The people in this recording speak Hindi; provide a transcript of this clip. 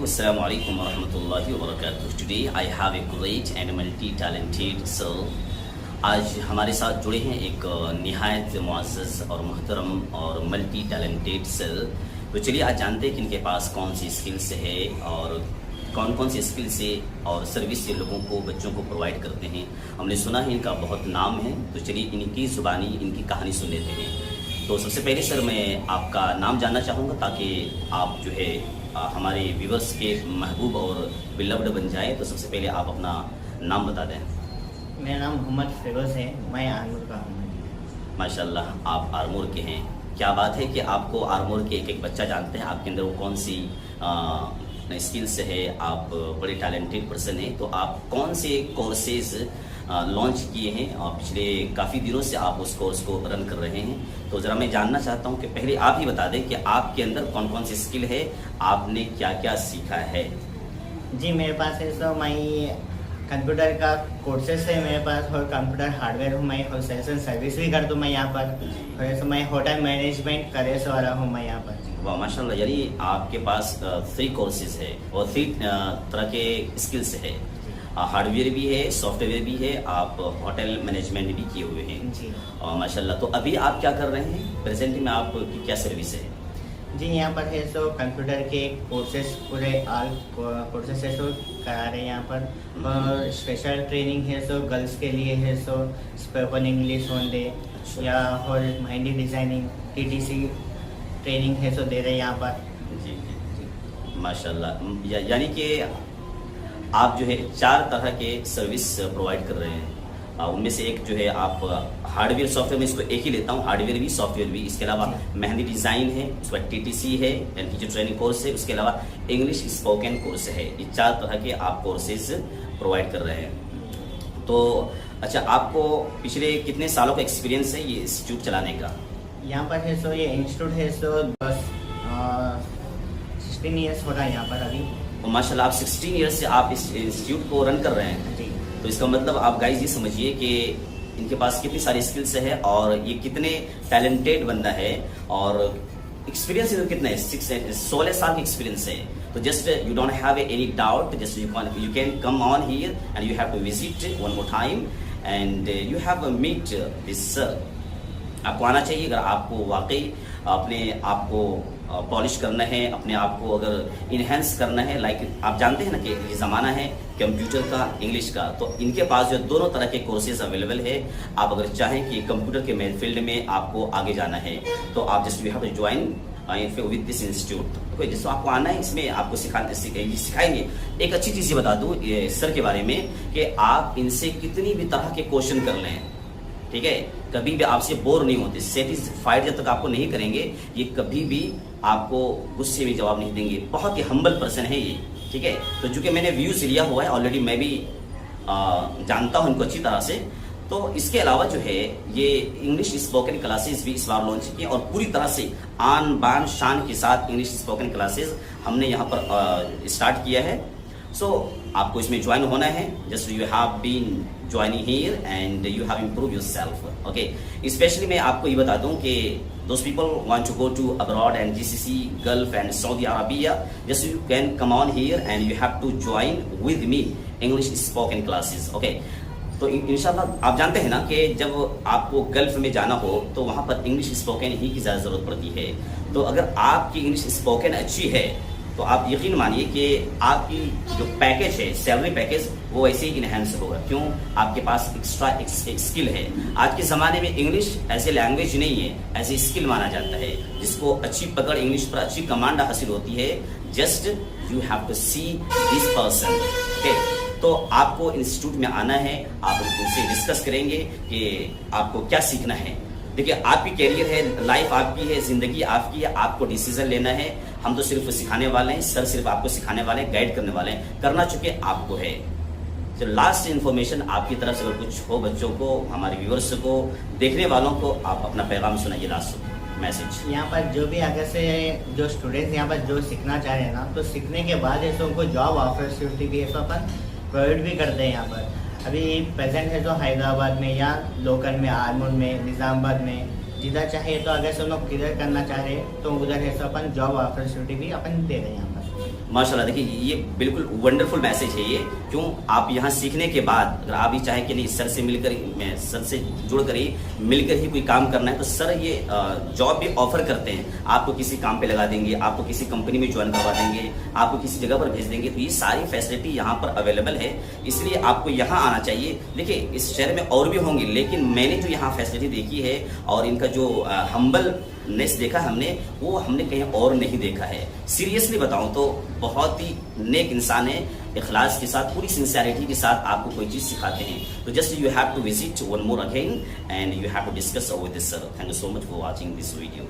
Assalamu alaikum wa rahmatullahi wa barakatuh. Today I have a great and multi-talented soul. आज हमारे साथ जुड़े हैं एक निहायत मुअज़्ज़ज़ और मुहतरम और मल्टी टैलेंटेड सेल। तो चलिए आज जानते हैं कि इनके पास कौन सी स्किल्स है और कौन कौन सी स्किल से और सर्विस से लोगों को बच्चों को प्रोवाइड करते हैं। हमने सुना है इनका बहुत नाम है, तो चलिए इनकी ज़ुबानी इनकी कहानी सुन लेते हैं। तो सबसे पहले सर मैं आपका नाम जानना चाहूँगा ताकि आप जो है हमारे व्यूवर्स के महबूब और बिलव्ड बन जाए। तो सबसे पहले आप अपना नाम बता दें। मेरा नाम मोहम्मद फिरोज़ है, मैं आरमूर का हूँ। माशाल्लाह आप आरमूर के हैं। क्या बात है कि आपको आरमूर के एक एक बच्चा जानते हैं, आपके अंदर वो कौन सी स्किल्स है, आप बड़े टैलेंटेड पर्सन हैं। तो आप कौन से कोर्सेज लॉन्च किए हैं और पिछले काफ़ी दिनों से आप उस कोर्स को रन कर रहे हैं। तो ज़रा मैं जानना चाहता हूं कि पहले आप ही बता दें कि आपके अंदर कौन कौन सी स्किल है, आपने क्या क्या सीखा है। जी मेरे पास है सो मैं कंप्यूटर का कोर्सेस है मेरे पास, और कंप्यूटर हार्डवेयर हूँ मैं, और सेल्स सर्विस भी कर दूँ मैं यहाँ पर, और ऐसे मैं होटल मैनेजमेंट करेस वाला हूँ मैं यहाँ पर। वाह माशाल्लाह, यानी आपके पास 3 कोर्सेज है और 3 तरह के स्किल्स है। हार्डवेयर भी है, सॉफ्टवेयर भी है, आप होटल मैनेजमेंट भी किए हुए हैं जी माशाल्लाह। तो अभी आप क्या कर रहे हैं प्रेजेंट में, आपकी क्या सर्विस है? जी यहाँ पर है सो कंप्यूटर के कोर्सेस पूरे ऑल कोर्सेस है सो करा रहे हैं यहाँ पर, और स्पेशल ट्रेनिंग है सो गर्ल्स के लिए है सो स्पोकन इंग्लिश ओनली या और मेहंदी डिज़ाइनिंग TTC ट्रेनिंग है सो दे रहे हैं यहाँ पर। जी जी जी माशाल्लाह, यानी कि आप जो है 4 तरह के सर्विस प्रोवाइड कर रहे हैं। उनमें से एक जो है आप हार्डवेयर सॉफ्टवेयर में इसको एक ही लेता हूँ, हार्डवेयर भी सॉफ्टवेयर भी। इसके अलावा मेहंदी डिज़ाइन है, उसके बाद TTC है यानी टीचर ट्रेनिंग कोर्स है, उसके अलावा इंग्लिश स्पोकन कोर्स है। ये 4 तरह के आप कोर्सेज प्रोवाइड कर रहे हैं। तो अच्छा, आपको पिछले कितने सालों का एक्सपीरियंस है ये इंस्टीट्यूट चलाने का? यहाँ पर है सो ये इंस्टीट्यूट है सो 16 ईयर्स हो रहा है यहाँ पर अभी। और माशाल्लाह आप 16 ईयर्स से आप इस इंस्टीट्यूट को रन कर रहे हैं। जी तो इसका मतलब आप गाइज ये समझिए कि इनके पास कितनी सारी स्किल्स है और ये कितने टैलेंटेड बंदा है, और एक्सपीरियंस कितना है, 16 साल का एक्सपीरियंस है। तो just you don't have any doubt, just you can come on here and you have to visit one more time and you have meet this sir. आपको आना चाहिए अगर आपको वाकई अपने आप को पॉलिश करना है, अपने आप को अगर इन्हेंस करना है। लाइक आप जानते हैं ना कि ये ज़माना है कंप्यूटर का, इंग्लिश का। तो इनके पास जो दोनों तरह के कोर्सेज अवेलेबल है। आप अगर चाहें कि कंप्यूटर के मेन फील्ड में आपको आगे जाना है तो आप just you have to join with this institute. जिसको आपको आना है इसमें आपको सिखाएंगे। एक अच्छी चीज़ ये बता दूँ सर के बारे में कि आप इनसे कितनी भी तरह के क्वेश्चन कर लें, ठीक है, कभी भी आपसे बोर नहीं होते। सेटिस्फाइड जब तक आपको नहीं करेंगे, ये कभी भी आपको गुस्से में जवाब नहीं देंगे। बहुत ही हम्बल पर्सन है ये, ठीक है। तो चूंकि मैंने व्यूज लिया हुआ है ऑलरेडी, मैं भी जानता हूँ इनको अच्छी तरह से। तो इसके अलावा जो है ये इंग्लिश स्पोकन क्लासेस भी इस बार लॉन्च किए, और पूरी तरह से आन बान शान के साथ इंग्लिश स्पोकन क्लासेस हमने यहाँ पर स्टार्ट किया है। सो आपको इसमें ज्वाइन होना है। Just you have been joining here and you have improve yourself, okay. Specially मैं आपको ये बता दूं कि those people want to go to abroad and GCC, Gulf and Saudi Arabia, just you can come on here and you have to join with me English spoken classes, okay। तो इंशाल्लाह आप जानते हैं ना कि जब आपको गल्फ में जाना हो तो वहाँ पर इंग्लिश स्पोकन ही की ज़्यादा ज़रूरत पड़ती है। तो अगर आपकी इंग्लिश स्पोकन अच्छी है तो आप यकीन मानिए कि आपकी जो पैकेज है, सैलरी पैकेज, वो वैसे ही इनहेंस होगा। क्यों? आपके पास एक्स्ट्रा स्किल है। आज के ज़माने में इंग्लिश ऐसे लैंग्वेज नहीं है, ऐसे स्किल माना जाता है जिसको अच्छी पकड़, इंग्लिश पर अच्छी कमांड हासिल होती है। Just you have to see this person, okay. तो आपको इंस्टीट्यूट में आना है, आप उनसे डिस्कस करेंगे कि आपको क्या सीखना है। देखिए आपकी कैरियर है, लाइफ आपकी है, जिंदगी आपकी है, आपको डिसीजन लेना है। हम तो सिर्फ सिखाने वाले हैं, सर सिर्फ आपको सिखाने वाले हैं, गाइड करने वाले हैं। करना चुके आपको है। तो लास्ट इन्फॉर्मेशन आपकी तरफ से अगर कुछ हो बच्चों को, हमारे व्यूअर्स को, देखने वालों को, आप अपना पैगाम सुनाइए, लास्ट मैसेज। यहाँ पर जो भी आगे से जो स्टूडेंट्स यहाँ पर जो सीखना चाह रहे हैं ना, तो सीखने के बाद ऐसे उनको जॉब अपॉर्चुनिटी भी ऐसा अपन प्रोवाइड भी करते हैं। यहाँ पर अभी प्रेजेंट है जो हैदराबाद में या लोकल में, आरमूर में, निज़ामाबाद में, जिधर चाहे। तो अगर से लोग क्लियर करना चाह रहे हैं तो उधर है तो अपन जॉब अपॉर्चुनिटी भी अपन दे रहे हैं यहाँ पर। माशाल्लाह, देखिए ये बिल्कुल वंडरफुल मैसेज है ये। क्यों, आप यहाँ सीखने के बाद अगर आप ये चाहे कि नहीं सर से मिलकर सर से जुड़कर ही मिलकर ही कोई काम करना है, तो सर ये जॉब भी ऑफर करते हैं। आपको किसी काम पे लगा देंगे, आपको किसी कंपनी में ज्वाइन करवा देंगे, आपको किसी जगह पर भेज देंगे। तो ये सारी फैसिलिटी यहाँ पर अवेलेबल है, इसलिए आपको यहाँ आना चाहिए। देखिए इस शहर में और भी होंगे, लेकिन मैंने जो यहाँ फैसिलिटी देखी है और इनका जो हम्बलनेस देखा हमने, वो हमने कहीं और नहीं देखा है। सीरियसली बताऊं तो बहुत ही नेक इंसान है, इखलास के साथ, पूरी सिंसियरिटी के साथ आपको कोई चीज़ सिखाते हैं। तो just you have to visit one more again and you have to discuss with this sir. Thank you so much for watching this video.